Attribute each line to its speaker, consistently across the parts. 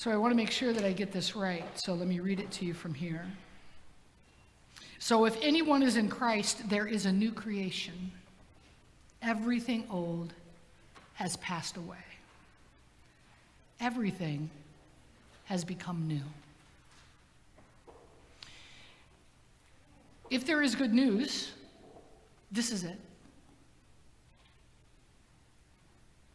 Speaker 1: So I want to make sure that I get this right, so let me read it to you from here. So if anyone is in Christ, there is a new creation. Everything old has passed away. Everything has become new. If there is good news, this is it.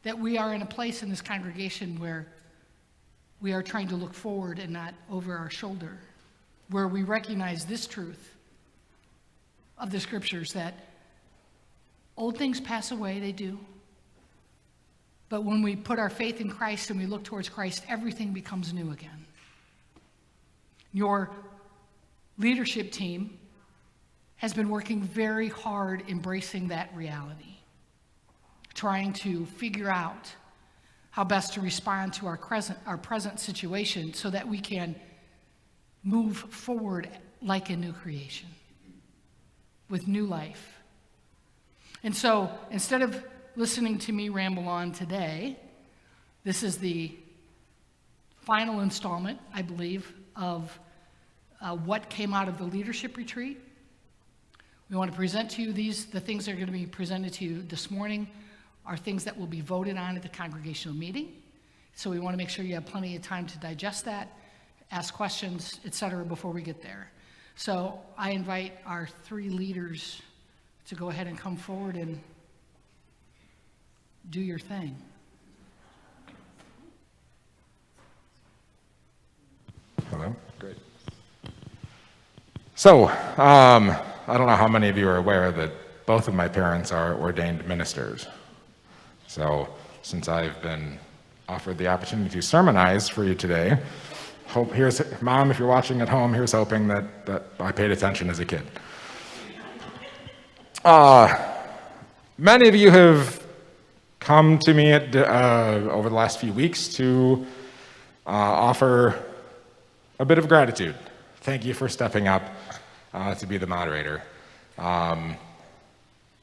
Speaker 1: That we are in a place in this congregation where we are trying to look forward and not over our shoulder, where we recognize this truth of the scriptures, that old things pass away, they do. But when we put our faith in Christ and we look towards Christ, everything becomes new again. Your leadership team has been working very hard embracing that reality, trying to figure out how best to respond to our present situation so that we can move forward like a new creation with new life. And so instead of listening to me ramble on today, this is the final installment, I believe, of what came out of the leadership retreat. We want to present to you the things that are going to be presented to you this morning are things that will be voted on at the congregational meeting. So we want to make sure you have plenty of time to digest that, ask questions, etc., before we get there. So I invite our three leaders to go ahead and come forward and do your thing.
Speaker 2: Hello. Great. So, I don't know how many of you are aware that both of my parents are ordained ministers. So, since I've been offered the opportunity to sermonize for you today, here's Mom, if you're watching at home, here's hoping that I paid attention as a kid. Many of you have come to me over the last few weeks to offer a bit of gratitude. Thank you for stepping up to be the moderator.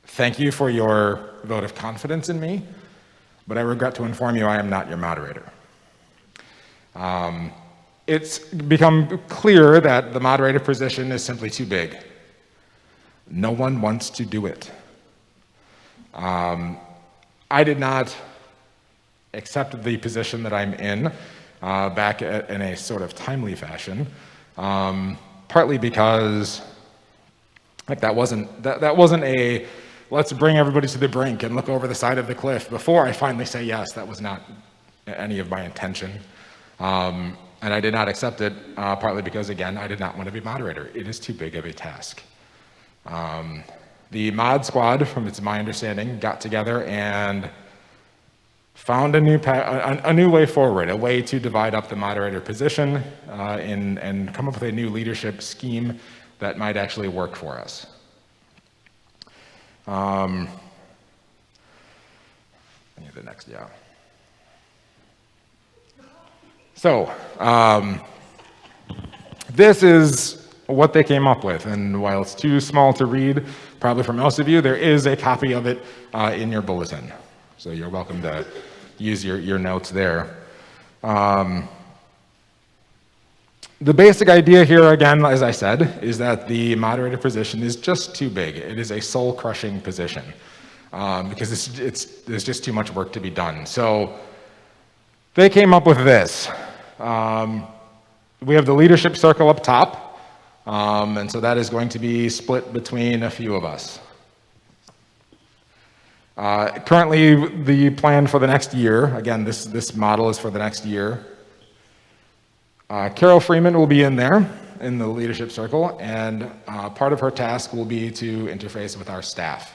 Speaker 2: Thank you for your vote of confidence in me, but I regret to inform you I am not your moderator. It's become clear that the moderator position is simply too big. No one wants to do it. I did not accept the position that I'm in back in a sort of timely fashion, partly because that wasn't a let's bring everybody to the brink and look over the side of the cliff before I finally say yes. That was not any of my intention. And I did not accept it, partly because, again, I did not want to be moderator. It is too big of a task. The mod squad, from my understanding, got together and found a new way forward, a way to divide up the moderator position and come up with a new leadership scheme that might actually work for us. I need the next, yeah. So, this is what they came up with, and while it's too small to read, probably for most of you, there is a copy of it in your bulletin. So you're welcome to use your notes there. The basic idea here, again, as I said, is that the moderator position is just too big. It is a soul-crushing position because there's just too much work to be done. So they came up with this. We have the leadership circle up top, and so that is going to be split between a few of us. Currently, the plan for the next year, again, this model is for the next year. Carol Freeman will be in there in the leadership circle, and part of her task will be to interface with our staff.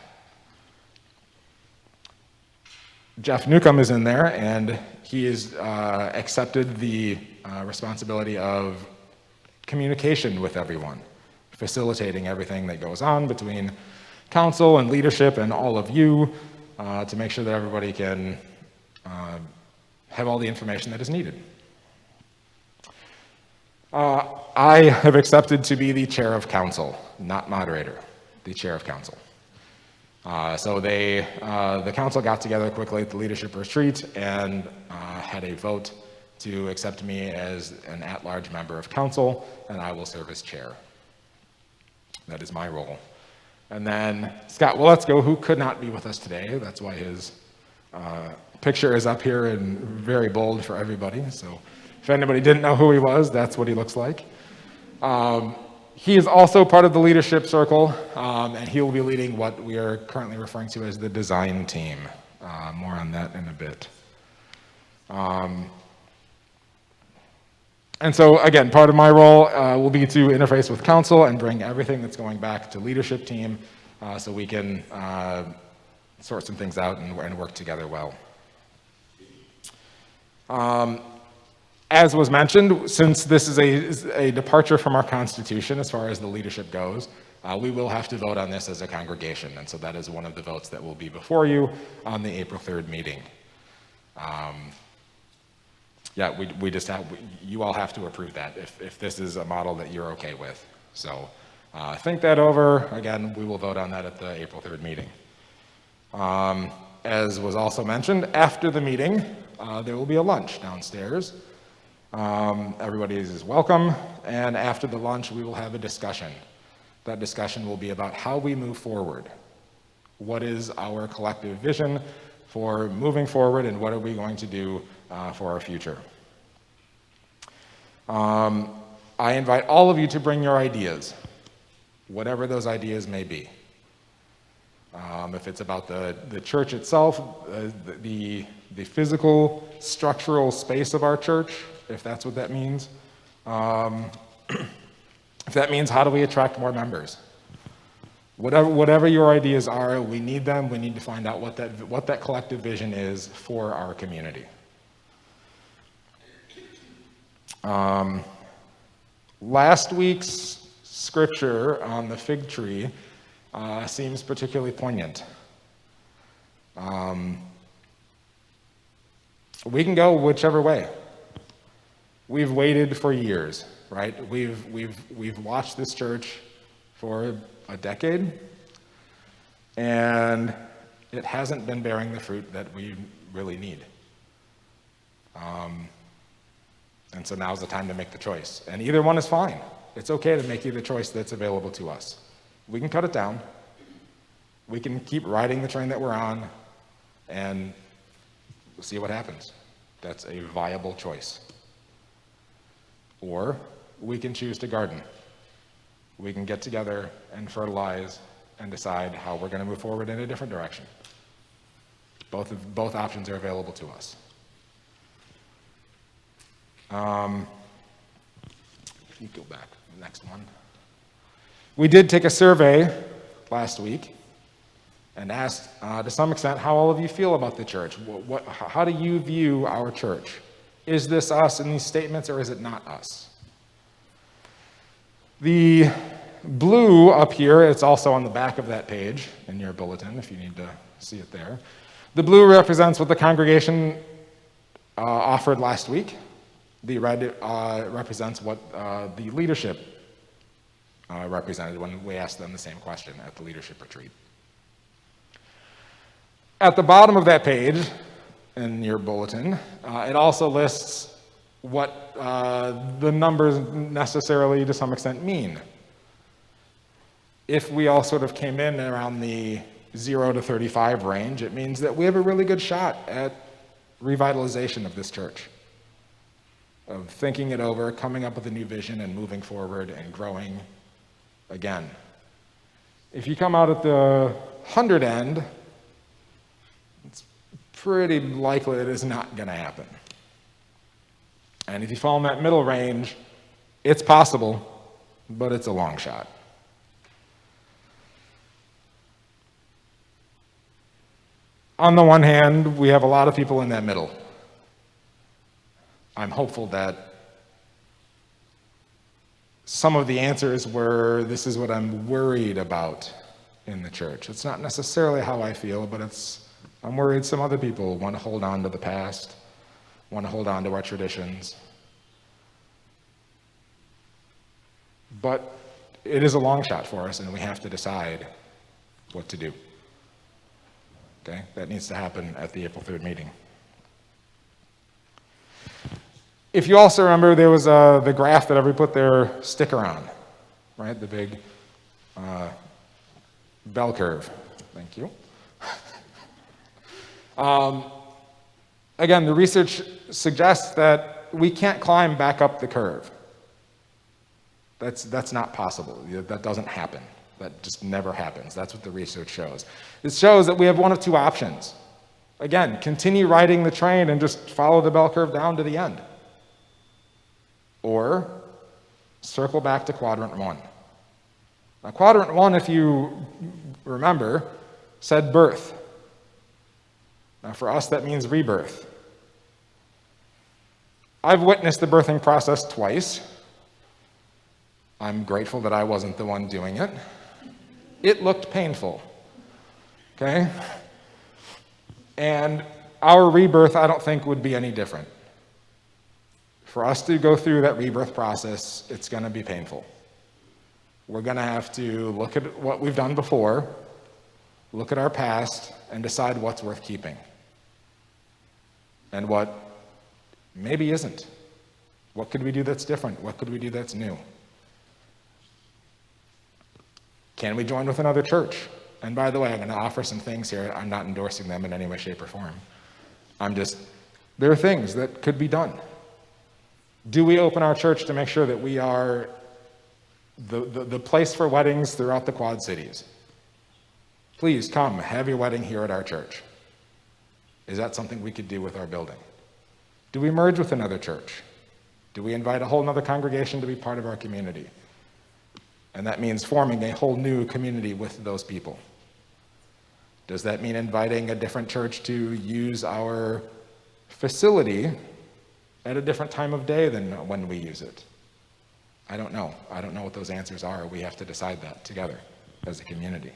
Speaker 2: Jeff Newcomb is in there, and he has accepted the responsibility of communication with everyone, facilitating everything that goes on between council and leadership and all of you to make sure that everybody can have all the information that is needed. I have accepted to be the chair of council, not moderator, the chair of council. So the council got together quickly at the leadership retreat and had a vote to accept me as an at-large member of council, and I will serve as chair. That is my role. And then Scott Willetzko, who could not be with us today, that's why his picture is up here and very bold for everybody. So if anybody didn't know who he was, that's what he looks like. He is also part of the leadership circle, and he will be leading what we are currently referring to as the design team. More on that in a bit. And so, again, part of my role will be to interface with council and bring everything that's going back to leadership team so we can sort some things out and work together well. As was mentioned, since this is a departure from our constitution as far as the leadership goes, we will have to vote on this as a congregation, and so that is one of the votes that will be before you on the April 3rd meeting. Yeah, we just have, you all have to approve that if this is a model that you're okay with. So think that over. Again, we will vote on that at the April 3rd meeting. As was also mentioned, after the meeting, there will be a lunch downstairs. Everybody is welcome, and after the lunch, we will have a discussion. That discussion will be about how we move forward. What is our collective vision for moving forward, and what are we going to do for our future? I invite all of you to bring your ideas, whatever those ideas may be. If it's about the church itself, the physical, structural space of our church, if that's what that means. If that means how do we attract more members. Whatever your ideas are, we need them. We need to find out what that collective vision is for our community. Last week's scripture on the fig tree seems particularly poignant. We can go whichever way. We've waited for years, right? We've watched this church for a decade, and it hasn't been bearing the fruit that we really need. And so now's the time to make the choice. And either one is fine. It's okay to make either choice that's available to us. We can cut it down. We can keep riding the train that we're on, and we'll see what happens. That's a viable choice. Or we can choose to garden. We can get together and fertilize and decide how we're going to move forward in a different direction. Both options are available to us. You go back to the next one. We did take a survey last week and asked, to some extent, how all of you feel about the church. How do you view our church? Is this us in these statements, or is it not us? The blue up here, it's also on the back of that page in your bulletin, if you need to see it there. The blue represents what the congregation offered last week. The red represents what the leadership represented when we asked them the same question at the leadership retreat. At the bottom of that page in your bulletin, it also lists what the numbers necessarily, to some extent, mean. If we all sort of came in around the 0 to 35 range, it means that we have a really good shot at revitalization of this church, of thinking it over, coming up with a new vision, and moving forward and growing again. If you come out at the 100 end, it's pretty likely it is not going to happen. And if you fall in that middle range, it's possible, but it's a long shot. On the one hand, we have a lot of people in that middle. I'm hopeful that some of the answers were, this is what I'm worried about in the church. It's not necessarily how I feel, but I'm worried some other people want to hold on to the past, want to hold on to our traditions. But it is a long shot for us, and we have to decide what to do. Okay? That needs to happen at the April 3rd meeting. If you also remember, there was the graph that everybody put their sticker on, right? The big bell curve. Thank you. Again, the research suggests that we can't climb back up the curve. That's not possible. That doesn't happen. That just never happens. That's what the research shows. It shows that we have one of two options. Again, continue riding the train and just follow the bell curve down to the end. Or circle back to quadrant one. Now, quadrant one, if you remember, said birth. Now, for us, that means rebirth. I've witnessed the birthing process twice. I'm grateful that I wasn't the one doing it. It looked painful, okay? And our rebirth, I don't think, would be any different. For us to go through that rebirth process, it's going to be painful. We're going to have to look at what we've done before, look at our past, and decide what's worth keeping and what maybe isn't. What could we do that's different? What could we do that's new? Can we join with another church? And by the way, I'm going to offer some things here. I'm not endorsing them in any way, shape, or form. There are things that could be done. Do we open our church to make sure that we are the place for weddings throughout the Quad Cities? Please come, have your wedding here at our church. Is that something we could do with our building? Do we merge with another church? Do we invite a whole other congregation to be part of our community? And that means forming a whole new community with those people. Does that mean inviting a different church to use our facility at a different time of day than when we use it? I don't know. I don't know what those answers are. We have to decide that together as a community.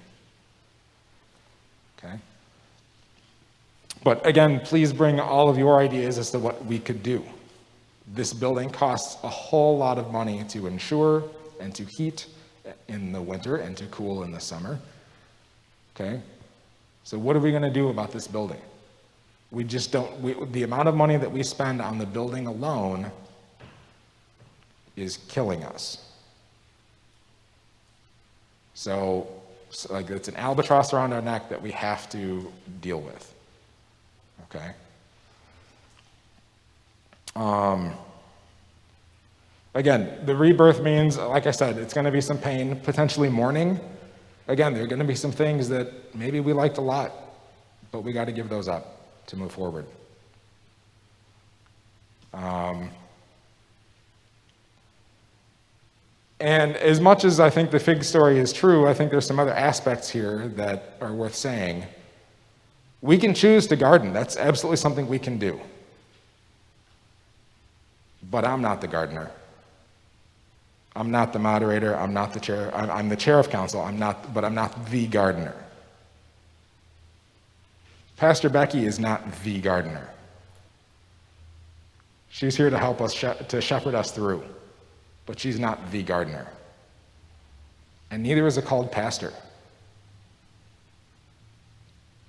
Speaker 2: Okay? But again, please bring all of your ideas as to what we could do. This building costs a whole lot of money to insure and to heat in the winter and to cool in the summer. Okay? So what are we going to do about this building? We just don't, the amount of money that we spend on the building alone is killing us. So like it's an albatross around our neck that we have to deal with. Okay? Again, the rebirth means, like I said, it's going to be some pain, potentially mourning. Again, there are going to be some things that maybe we liked a lot, but we got to give those up to move forward. And as much as I think the fig story is true, I think there's some other aspects here that are worth saying. We can choose to garden. That's absolutely something we can do. But I'm not the gardener. I'm not the moderator. I'm not the chair. I'm the chair of council. But I'm not the gardener. Pastor Becky is not the gardener. She's here to help us, to shepherd us through. But she's not the gardener. And neither is a called pastor.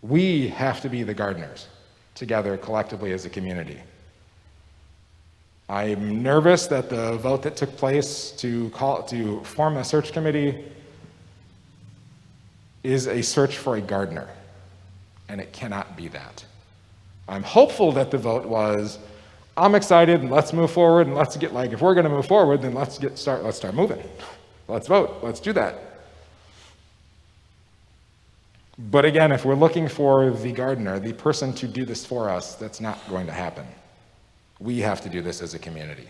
Speaker 2: We have to be the gardeners together collectively as a community. I'm nervous that the vote that took place to form a search committee is a search for a gardener, and it cannot be that. I'm hopeful that the vote was, I'm excited and let's move forward and let's get, like, if we're going to move forward, then let's start moving. Let's vote. Let's do that. But again, if we're looking for the gardener, the person to do this for us, that's not going to happen. We have to do this as a community.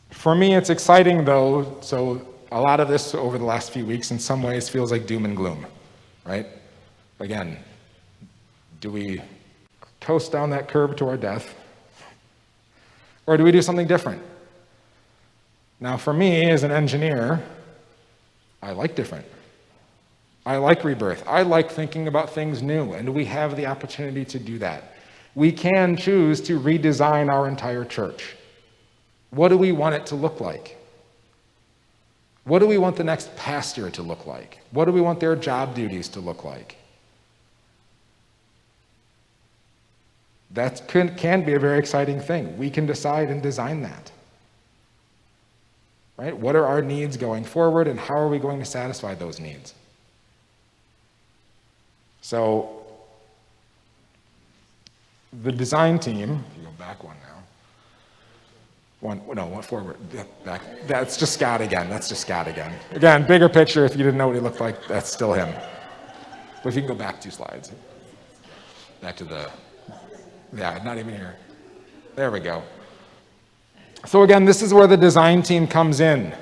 Speaker 2: For me, it's exciting though, so a lot of this over the last few weeks in some ways feels like doom and gloom, right? Again, do we coast down that curve to our death? Or do we do something different? Now for me, as an engineer, I like different. I like rebirth. I like thinking about things new, and we have the opportunity to do that. We can choose to redesign our entire church. What do we want it to look like? What do we want the next pastor to look like? What do we want their job duties to look like? That can be a very exciting thing. We can decide and design that. Right? What are our needs going forward, and how are we going to satisfy those needs? So, the design team, if you go back one now, one forward, back. That's just Scott again. That's just Scott again. Again, bigger picture, if you didn't know what he looked like, that's still him. But if you can go back 2 slides. Back to the, yeah, not even here. There we go. So again, this is where the design team comes in.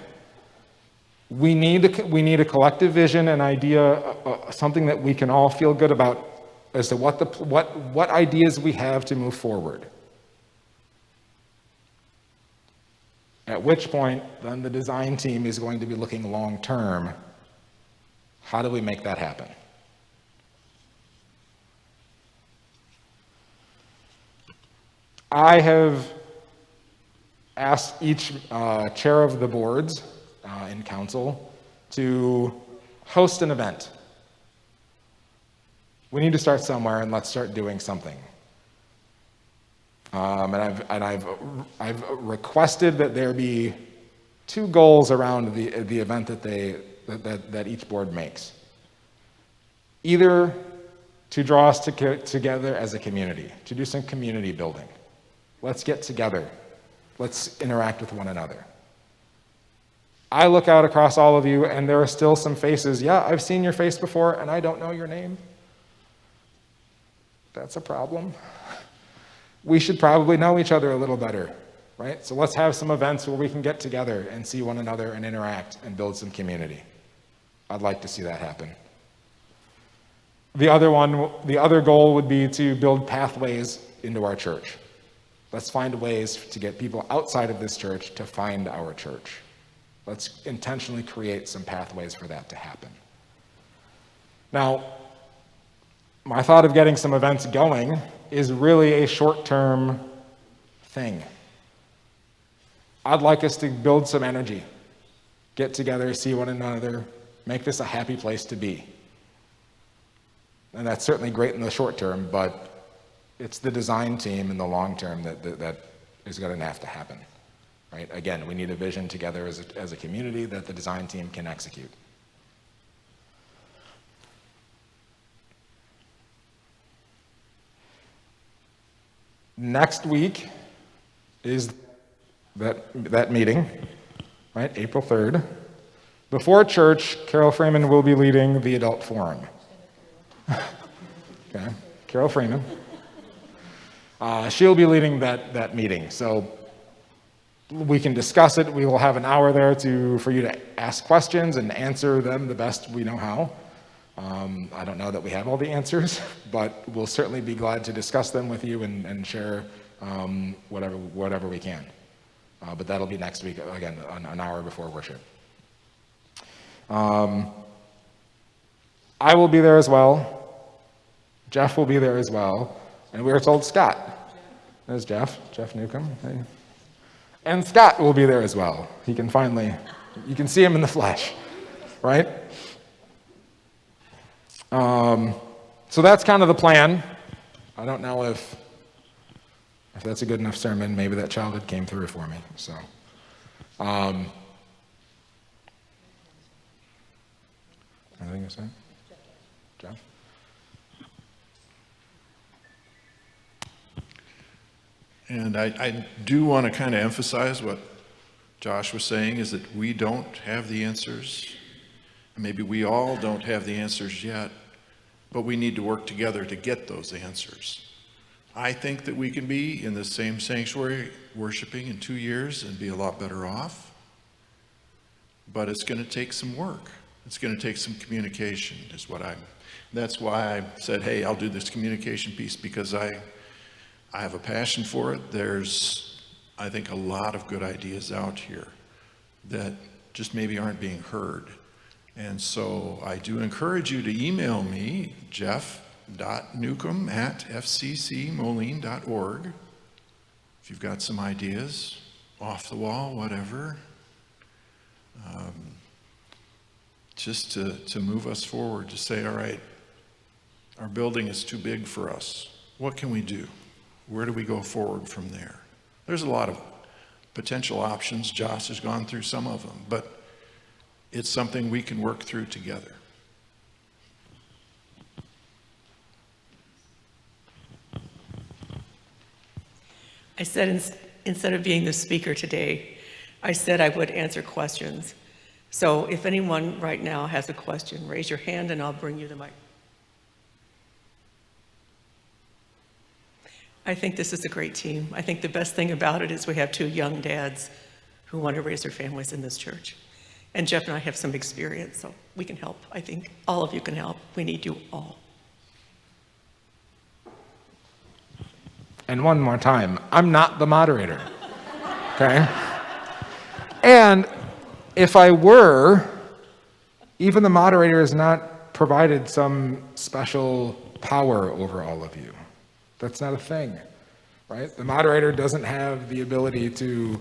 Speaker 2: We need a collective vision, an idea, something that we can all feel good about as to what ideas we have to move forward. At which point, then the design team is going to be looking long term. How do we make that happen? I have asked each chair of the boards in council to host an event. We need to start somewhere, and let's start doing something. And I've requested that there be 2 goals around the event that each board makes. Either to draw us together as a community, to do some community building. Let's get together. Let's interact with one another. I look out across all of you, and there are still some faces. Yeah, I've seen your face before, and I don't know your name. That's a problem. We should probably know each other a little better, right? So let's have some events where we can get together and see one another and interact and build some community. I'd like to see that happen. The other goal would be to build pathways into our church. Let's find ways to get people outside of this church to find our church. Let's intentionally create some pathways for that to happen. Now, my thought of getting some events going is really a short-term thing. I'd like us to build some energy, get together, see one another, make this a happy place to be. And that's certainly great in the short term, but it's the design team in the long term that is going to have to happen, right? Again, we need a vision together as a community that the design team can execute. Next week is that meeting, right? April 3rd. Before church, Carol Freeman will be leading the adult forum. Okay, Carol Freeman. She'll be leading that meeting, so we can discuss it. We will have an hour there for you to ask questions and answer them the best we know how. I don't know that we have all the answers, but we'll certainly be glad to discuss them with you and share whatever we can. But that'll be next week, again, an hour before worship. I will be there as well. Jeff will be there as well. And we were told Scott. There's Jeff Newcomb. Hey. And Scott will be there as well. You can see him in the flesh, right? So that's kind of the plan. I don't know if that's a good enough sermon. Maybe that childhood came through for me. So, anything to say? Jeff?
Speaker 3: And I do want to kind of emphasize what Josh was saying, is that we don't have the answers. Maybe we all don't have the answers yet, but we need to work together to get those answers. I think that we can be in the same sanctuary worshiping in 2 years and be a lot better off, but it's going to take some work. It's going to take some communication that's why I said, hey, I'll do this communication piece, because I have a passion for it. There's, I think, a lot of good ideas out here that just maybe aren't being heard. And so I do encourage you to email me, jeff.newcomb@fccmoline.org, if you've got some ideas, off the wall, whatever, just to move us forward, to say, all right, our building is too big for us. What can we do? Where do we go forward from there? There's a lot of potential options. Josh has gone through some of them, but it's something we can work through together.
Speaker 4: I said instead of being the speaker today, I said I would answer questions. So if anyone right now has a question, raise your hand and I'll bring you the mic. I think this is a great team. I think the best thing about it is we have two young dads who want to raise their families in this church. And Jeff and I have some experience, so we can help. I think all of you can help. We need you all.
Speaker 2: And one more time, I'm not the moderator, okay? And if I were, even the moderator has not provided some special power over all of you. That's not a thing, right? The moderator doesn't have the ability to,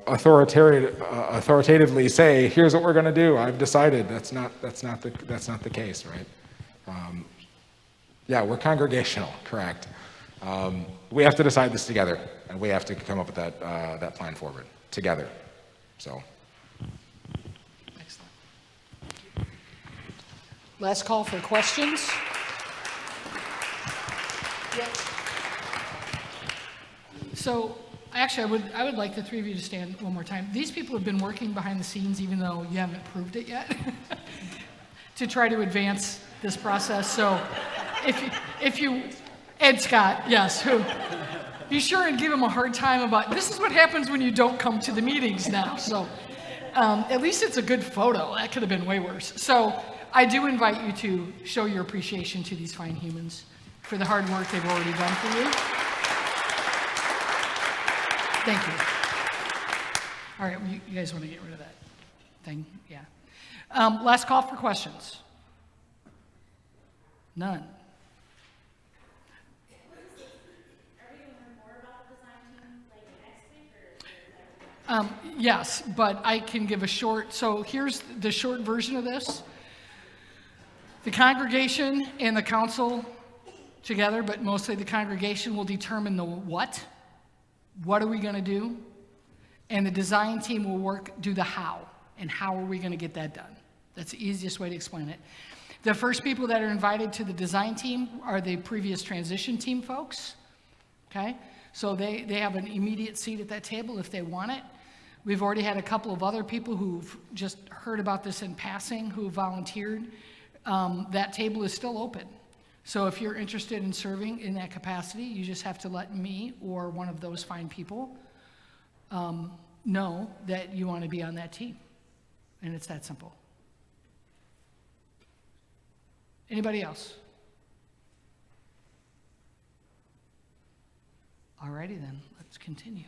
Speaker 2: authoritatively say, here's what we're going to do. I've decided. That's not the case, right? Yeah, we're congregational, correct. We have to decide this together, and we have to come up with that plan forward together. So.
Speaker 1: Excellent. Last call for questions. Yep. So, actually, I would like the three of you to stand one more time. These people have been working behind the scenes, even though you haven't proved it yet, to try to advance this process. So, if you, Ed Scott, yes, who, be sure and give him a hard time about, this is what happens when you don't come to the meetings now. So, at least it's a good photo. That could have been way worse. So, I do invite you to show your appreciation to these fine humans for the hard work they've already done for you. Thank you. All right, you guys want to get rid of that thing? Yeah. Last call for questions. None.
Speaker 5: Are we going to learn more about the design team like next week or?
Speaker 1: Yes, but I can give a short, so here's the short version of this. The congregation and the council together, but mostly the congregation, will determine the what. What are we going to do? And the design team will do the how. And how are we going to get that done? That's the easiest way to explain it. The first people that are invited to the design team are the previous transition team folks. Okay? So they have an immediate seat at that table if they want it. We've already had a couple of other people who've just heard about this in passing who volunteered. That table is still open. So if you're interested in serving in that capacity, you just have to let me or one of those fine people know that you want to be on that team. And it's that simple. Anybody else? All righty then, let's continue.